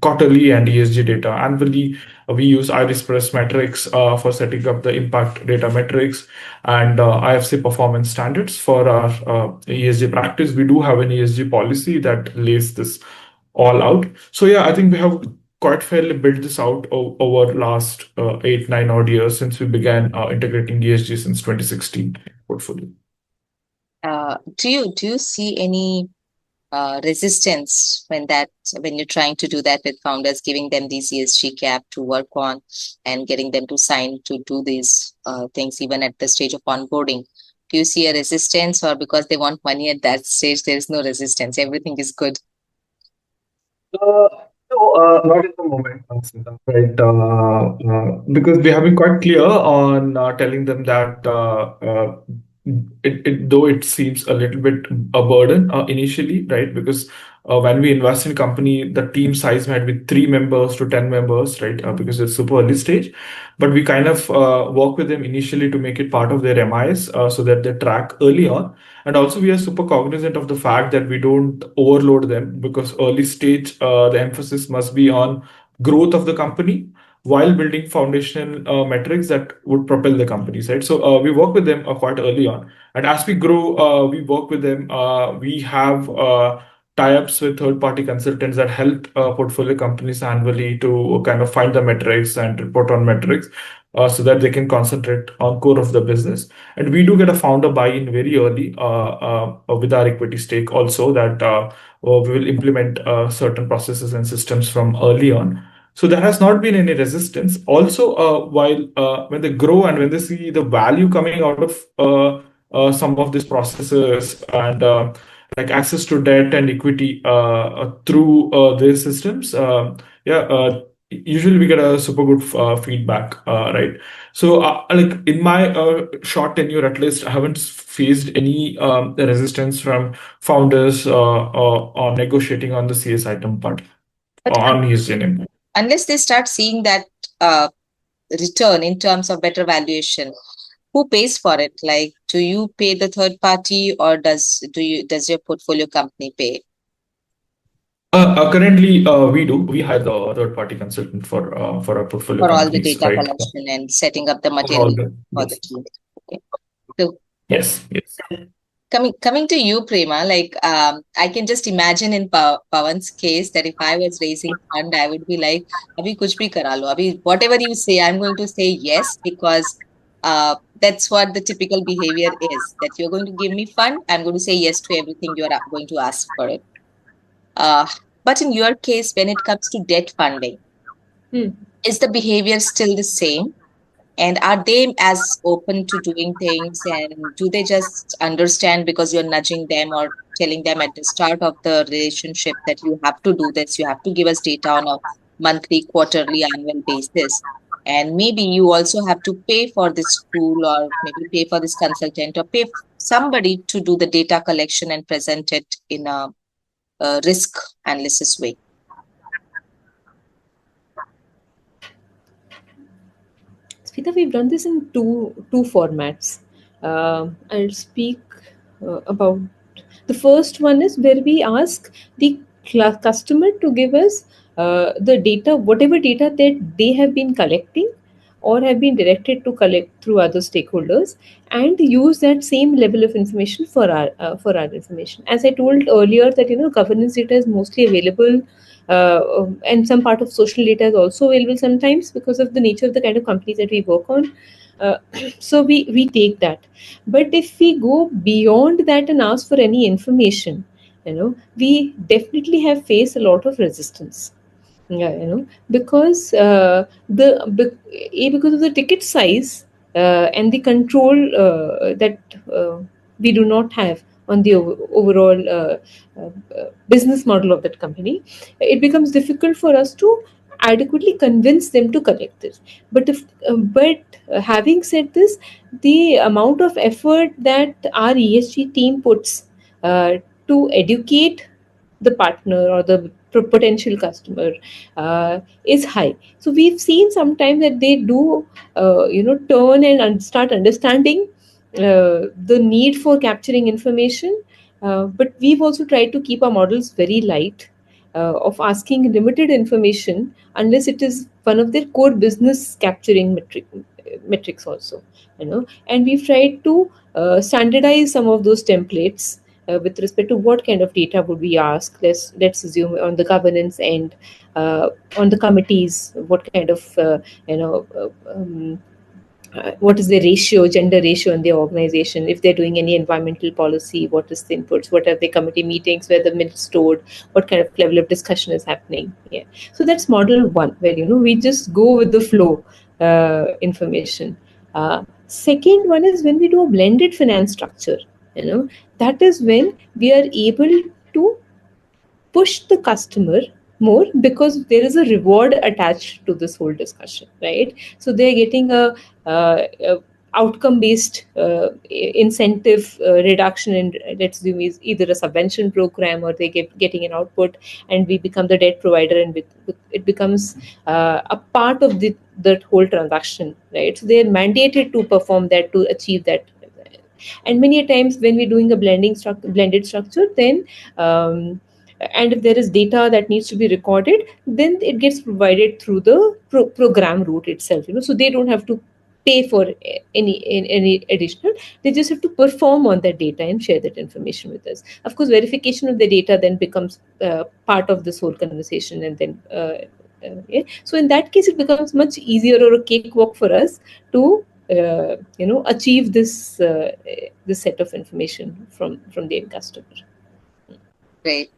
quarterly, and ESG data annually. We use Iris Press metrics for setting up the impact data metrics, and IFC performance standards for our ESG practice. We do have an ESG policy that lays this all out. So yeah, I think we have quite fairly built this out over last 8-9 odd years since we began integrating ESG since 2016 portfolio. Do you see any resistance when you're trying to do that with founders, giving them these ESG cap to work on and getting them to sign to do these things even at the stage of onboarding? Do you see a resistance, or because they want money at that stage, there is no resistance, everything is good? No, not at the moment, Smita, right? Because we have been quite clear on telling them that though it seems a little bit a burden initially, right? Because when we invest in company, the team size might be 3 members to 10 members, right? Because it's super early stage, but we kind of work with them initially to make it part of their MIs so that they track early on. And also, we are super cognizant of the fact that we don't overload them, because early stage, the emphasis must be on growth of the company while building foundational metrics that would propel the companies, right? So we work with them quite early on. And as we grow, we work with them. We have tie-ups with third-party consultants that help portfolio companies annually to kind of find the metrics and report on metrics, so that they can concentrate on core of the business. And we do get a founder buy-in very early with our equity stake also, that we will implement certain processes and systems from early on. So there has not been any resistance. Also, while when they grow and when they see the value coming out of some of these processes, and like access to debt and equity through these systems, usually we get a super good feedback, right? So like in my short tenure, at least, I haven't faced any resistance from founders on negotiating on the CS item part on his name. Unless they start seeing that return in terms of better valuation, who pays for it? Like, do you pay the third party, or does your portfolio company pay? Currently, we do. We hire the third-party consultant for our portfolio For all the companies, data right? collection and setting up the For material for yes. the team. Okay. So Yes. coming to you, Prema, like I can just imagine in Pavan's case that if I was raising fund, I would be like, Abhi kuch bhi kara lo. Abhi whatever you say, I'm going to say yes, because That's what the typical behavior is, that you're going to give me fund, I'm going to say yes to everything you are going to ask for it. But in your case, when it comes to debt funding, is the behavior still the same? And are they as open to doing things? And do they just understand because you're nudging them or telling them at the start of the relationship that you have to do this, you have to give us data on a monthly, quarterly, annual basis? And maybe you also have to pay for this tool, or maybe pay for this consultant, or pay somebody to do the data collection and present it in a risk analysis way. Smita, we've done this in two formats. I'll speak about the first one is where we ask the customer to give us the data, whatever data that they have been collecting or have been directed to collect through other stakeholders, and use that same level of information for our information. As I told earlier, that governance data is mostly available, and some part of social data is also available sometimes because of the nature of the kind of companies that we work on. So we take that. But if we go beyond that and ask for any information, we definitely have faced a lot of resistance. Yeah, because because of the ticket size and the control that we do not have on the overall business model of that company, it becomes difficult for us to adequately convince them to collect this. But having said this, the amount of effort that our ESG team puts to educate the partner or the potential customer is high. So we've seen sometimes that they do turn and start understanding the need for capturing information, but we've also tried to keep our models very light, of asking limited information unless it is one of their core business capturing metrics also. And we've tried to standardize some of those templates with respect to what kind of data would we ask. Let's assume on the governance end, on the committees, what kind of what is the gender ratio in the organization. If they're doing any environmental policy, what is the inputs, what are the committee meetings, where the minutes stored, what kind of level of discussion is happening. Yeah, so that's model one, where we just go with the flow information. Second one is when we do a blended finance structure. That is when we are able to push the customer more, because there is a reward attached to this whole discussion, right? So they're getting a outcome based incentive reduction in, let's assume, is either a subvention program, or they getting an output, and we become the debt provider, and it becomes a part of that whole transaction, right? So they're mandated to perform that, to achieve that. And many a times when we're doing a blended structure, then and if there is data that needs to be recorded, then it gets provided through the program route itself. So they don't have to pay for any additional. They just have to perform on that data and share that information with us. Of course, verification of the data then becomes part of this whole conversation, and then yeah. So in that case, it becomes much easier, or a cakewalk for us to achieve this set of information from the end customer. Great.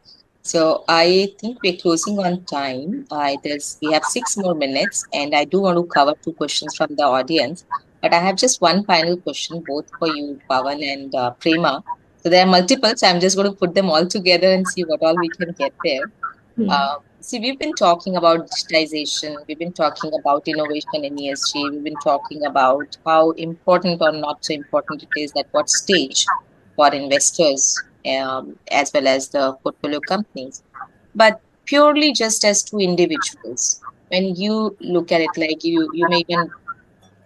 So I think we're closing on time. We have 6 more minutes, and I do want to cover 2 questions from the audience. But I have just one final question, both for you, Pavan and Prema. So there are multiple, so I'm just going to put them all together and see what all we can get there. See, we've been talking about digitization, we've been talking about innovation in ESG, we've been talking about how important or not so important it is, at what stage for investors, as well as the portfolio companies. But purely just as 2 individuals, when you look at it, like you may even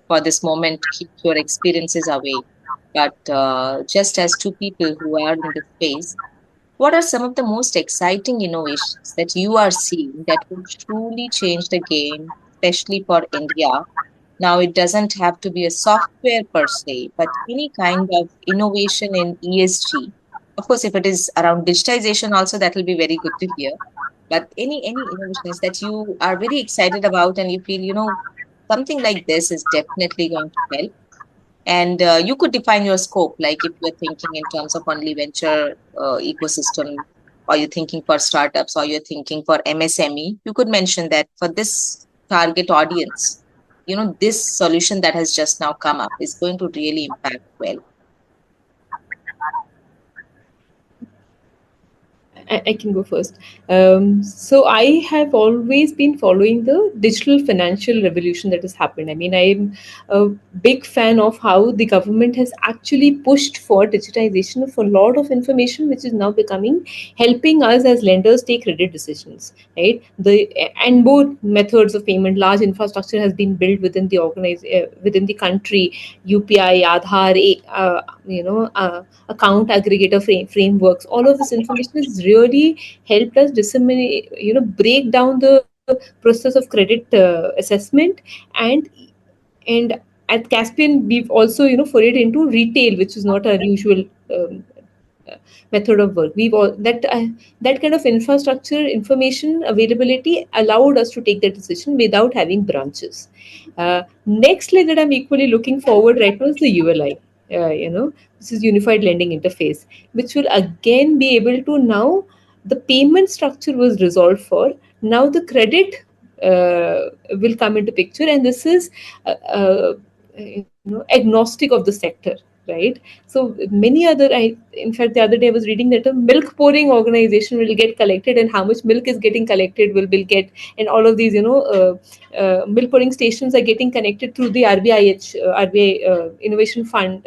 for this moment keep your experiences away, but just as 2 people who are in the space, what are some of the most exciting innovations that you are seeing that will truly change the game, especially for India? Now, it doesn't have to be a software per se, but any kind of innovation in ESG. Of course, if it is around digitization also, that will be very good to hear. But any innovations that you are very excited about and you feel, something like this is definitely going to help. And you could define your scope, like if you're thinking in terms of only venture ecosystem, or you're thinking for startups, or you're thinking for MSME, you could mention that for this target audience, this solution that has just now come up is going to really impact well. I can go first. So I have always been following the digital financial revolution that has happened. I mean, I'm a big fan of how the government has actually pushed for digitization of a lot of information, which is now becoming helping us as lenders take credit decisions. Right? And both methods of payment, large infrastructure has been built within the within the country. UPI, Aadhaar, account aggregator frameworks. All of this information has really helped us disseminate, break down the process of credit assessment, and and at Caspian we've also forayed into retail, which is not our usual method of work. We've all that kind of infrastructure information availability allowed us to take that decision without having branches. Next leg that I'm equally looking forward right now is the ULI. This is Unified Lending Interface, which will again be able to now the payment structure was resolved for. Now the credit will come into picture, and this is agnostic of the sector, right? So many other, in fact, the other day I was reading that a milk pouring organization will get collected, and how much milk is getting collected will get, and all of these, milk pouring stations are getting connected through the RBI Innovation Fund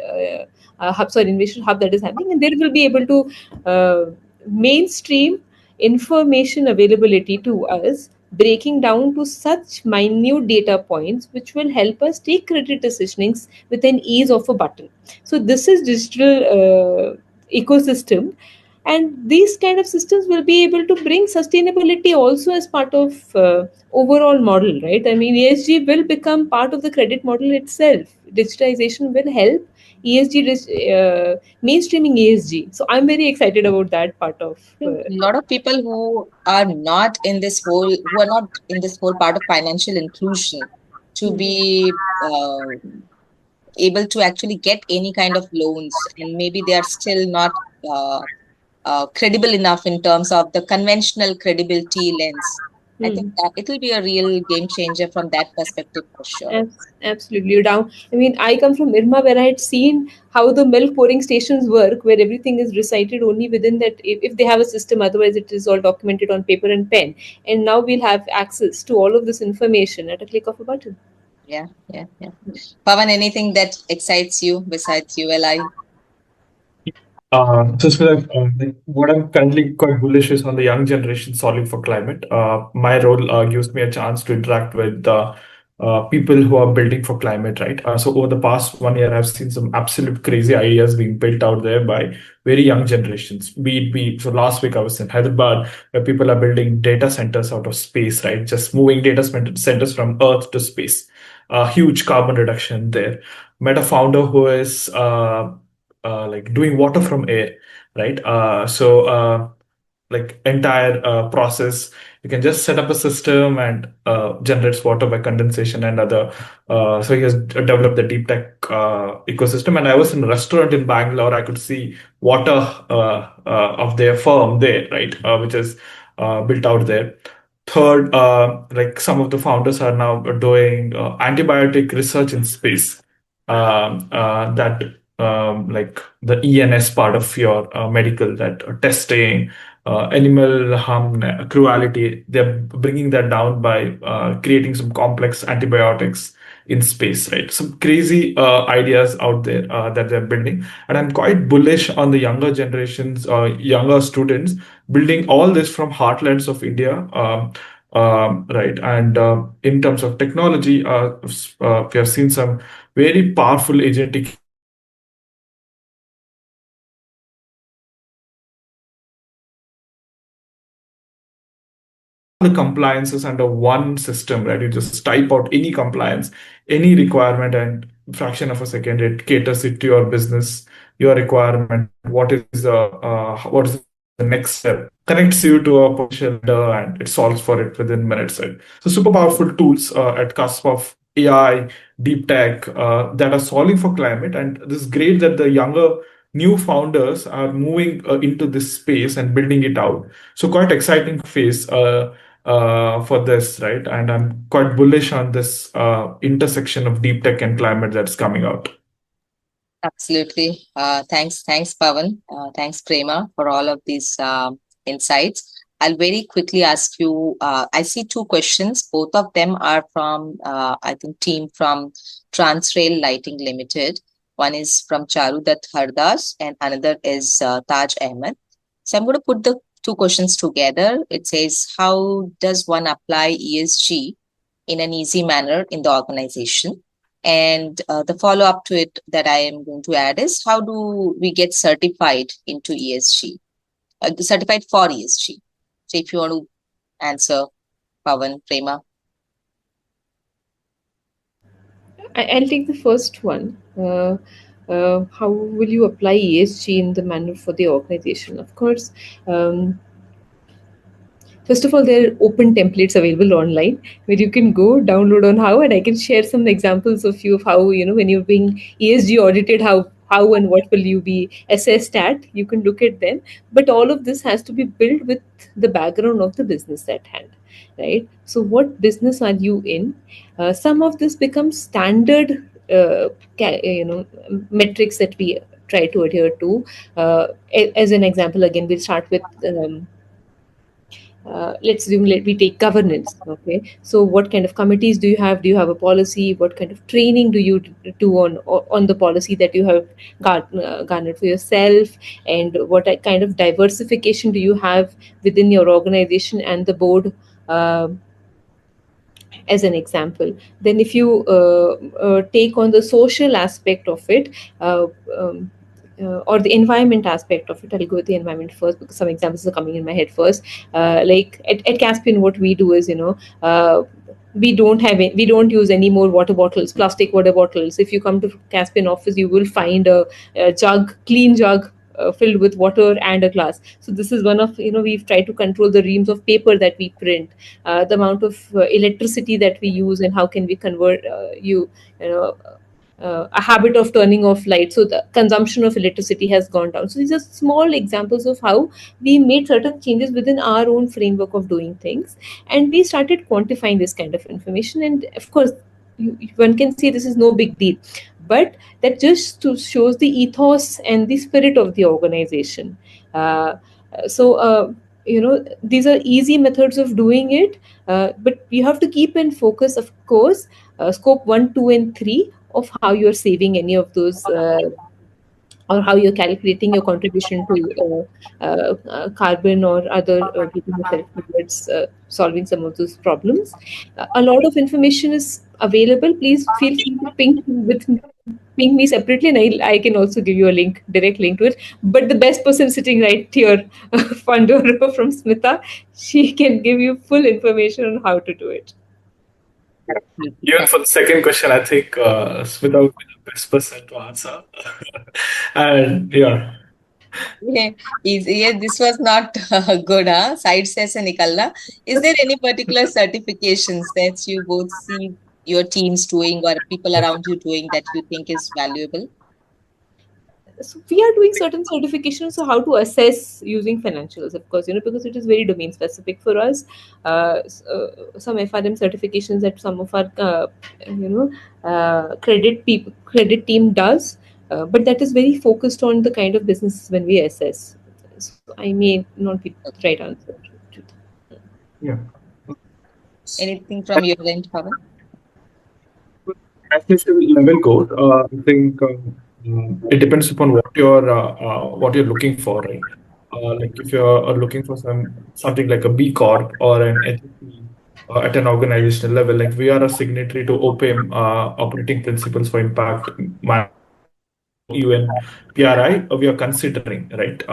Innovation Hub that is happening, and they will be able to mainstream information availability to us, breaking down to such minute data points, which will help us take credit decisionings with an ease of a button. So this is digital ecosystem, and these kind of systems will be able to bring sustainability also as part of overall model, right? I mean, ESG will become part of the credit model itself. Digitization will help mainstreaming ESG. So I'm very excited about that part of. A lot of people who are not in this whole, part of financial inclusion, to be able to actually get any kind of loans, and maybe they are still not credible enough in terms of the conventional credibility lens. I think that it will be a real game changer from that perspective for sure. Absolutely. Down. I mean, I come from Irma, where I had seen how the milk pouring stations work, where everything is recited only within that, if they have a system. Otherwise, it is all documented on paper and pen. And now we'll have access to all of this information at a click of a button. Yeah. Pavan, anything that excites you besides ULI? So Smita, what I'm currently quite bullish is on the young generation solving for climate. My role gives me a chance to interact with people who are building for climate, right? So over the past 1 year, I've seen some absolute crazy ideas being built out there by very young generations. So last week I was in Hyderabad, where people are building data centers out of space, right? Just moving data centers from Earth to space. Huge carbon reduction there. Met a founder who is like doing water from air, right? Like entire process, you can just set up a system and generates water by condensation and other. So he has developed the deep tech ecosystem. And I was in a restaurant in Bangalore. I could see water of their firm there, right, which is built out there. Third, like some of the founders are now doing antibiotic research in space. That like the ENS part of your medical, that testing, animal harm, cruelty, they're bringing that down by creating some complex antibiotics in space, right? Some crazy ideas out there that they're building. And I'm quite bullish on the younger generations, younger students building all this from heartlands of India. Right. And in terms of technology, we have seen some very powerful agentic the compliances under one system, right? You just type out any compliance, any requirement, and fraction of a second it caters it to your business, your requirement. What is the next step? Connects you to a potential and it solves for it within minutes. Right? So super powerful tools at cusp of AI, deep tech that are solving for climate. And this is great that the younger new founders are moving into this space and building it out. So quite exciting phase for this, right? And I'm quite bullish on this intersection of deep tech and climate that's coming out. Absolutely. Thanks, Pavan. Thanks, Prema, for all of these insights. I'll very quickly ask you. I see two questions. Both of them are from, I think, team from Transrail Lighting Limited. One is from Charudat Hardas, and another is Taj Ahmed. So I'm going to put the two questions together. It says, how does one apply ESG in an easy manner in the organization? And the follow up to it that I am going to add is, how do we get certified into ESG, certified for ESG? So if you want to answer, Pavan, Prema. I'll take the first one. How will you apply ESG in the manner for the organization? Of course, first of all, there are open templates available online where you can go download on how, and I can share some examples of you of how, when you're being ESG audited, how and what will you be assessed at. You can look at them, but all of this has to be built with the background of the business at hand, right? So, what business are you in? Some of this becomes standard, metrics that we try to adhere to. As an example, again, we'll start with. Let's assume let we take governance. Okay, so what kind of committees do you have? Do you have a policy? What kind of training do you do on the policy that you have garnered for yourself? And what kind of diversification do you have within your organization and the board? As an example, then if you take on the social aspect of it, uh, um, or the environment aspect of it. I'll go with the environment first because some examples are coming in my head first. Like at Caspian, what we do is, we don't use any more water bottles, plastic water bottles. If you come to Caspian office, you will find a jug, clean jug, filled with water and a glass. So this is one of, we've tried to control the reams of paper that we print, the amount of electricity that we use, and how can we convert you know a habit of turning off light, so the consumption of electricity has gone down. So these are small examples of how we made certain changes within our own framework of doing things, and we started quantifying this kind of information. And of course, one can say this is no big deal, but that just shows the ethos and the spirit of the organization. So these are easy methods of doing it, but you have to keep in focus, of course, scope 1, 2, and 3 of how you're saving any of those, or how you're calculating your contribution to carbon or other greenhouse effect towards solving some of those problems. A lot of information is available. Please feel free to ping me separately, and I can also give you a direct link to it. But the best person sitting right here, Fandoro from Smita, she can give you full information on how to do it. Even for the second question, I think Smita would be the best person to answer. And yeah. Yeah, this was not good, huh? Side se se nikalna. Is there any particular certifications that you both see your teams doing or people around you doing that you think is valuable? So we are doing certain certifications of how to assess using financials, of course, because it is very domain specific for us. Some FRM certifications that some of our credit team does, but that is very focused on the kind of business when we assess. So I may not be the right answer to that. Yeah. Anything from your end, Pavan? National level goal, I think it depends upon what you're looking for, right? Like if you're looking for something like a B Corp or an HSC at an organizational level, like we are a signatory to OPIM, Operating Principles for Impact UN PRI, we are considering, right?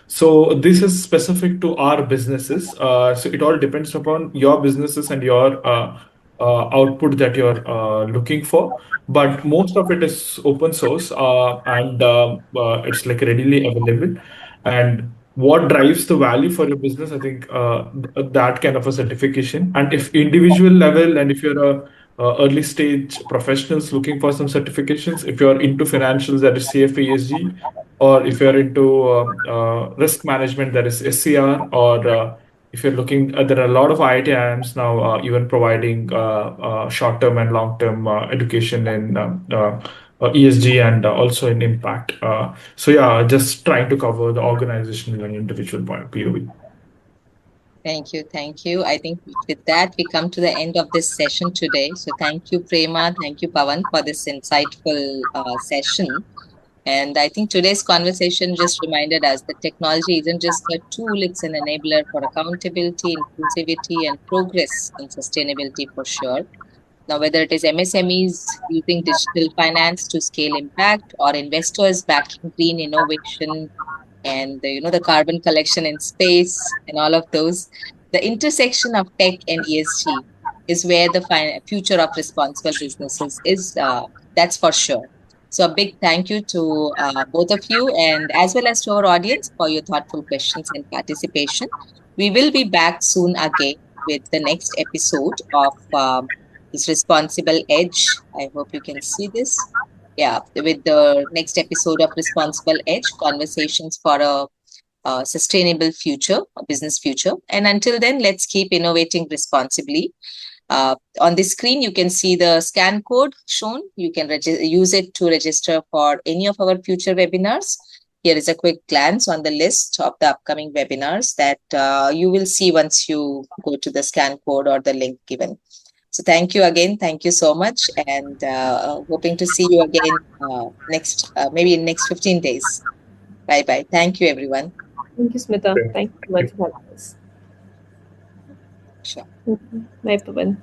So this is specific to our businesses. So it all depends upon your businesses and your output that you're looking for. But most of it is open source, and it's like readily available. And what drives the value for your business, I think that kind of a certification. And if individual level, and if you're a early stage professionals looking for some certifications. If you're into financials, that is CFA ESG, or if you're into risk management, that is SCR, or if you're looking, there are a lot of IIT-IIMs now even providing short-term and long-term education in ESG and also in impact. So yeah, just trying to cover the organizational and individual POV. Thank you. Thank you. I think with that, we come to the end of this session today. So thank you, Prema. Thank you, Pavan, for this insightful session. And I think today's conversation just reminded us that technology isn't just a tool, it's an enabler for accountability, inclusivity, and progress on sustainability for sure. Now, whether it is MSMEs using digital finance to scale impact or investors backing green innovation and the carbon collection in space and all of those, the intersection of tech and ESG is where the future of responsible businesses is. That's for sure. So a big thank you to both of you, and as well as to our audience for your thoughtful questions and participation. We will be back soon again with the next episode of this Responsible Edge. I hope you can see this. Yeah, with the next episode of Responsible Edge, conversations for a sustainable future, a business future. And until then, let's keep innovating responsibly. On the screen, you can see the scan code shown. You can use it to register for any of our future webinars. Here is a quick glance on the list of the upcoming webinars that you will see once you go to the scan code or the link given. So thank you again. Thank you so much. And hoping to see you again maybe in next 15 days. Bye-bye. Thank you, everyone. Thank you, Smita. Thank you so much for having us. Sure. Bye, Pavan.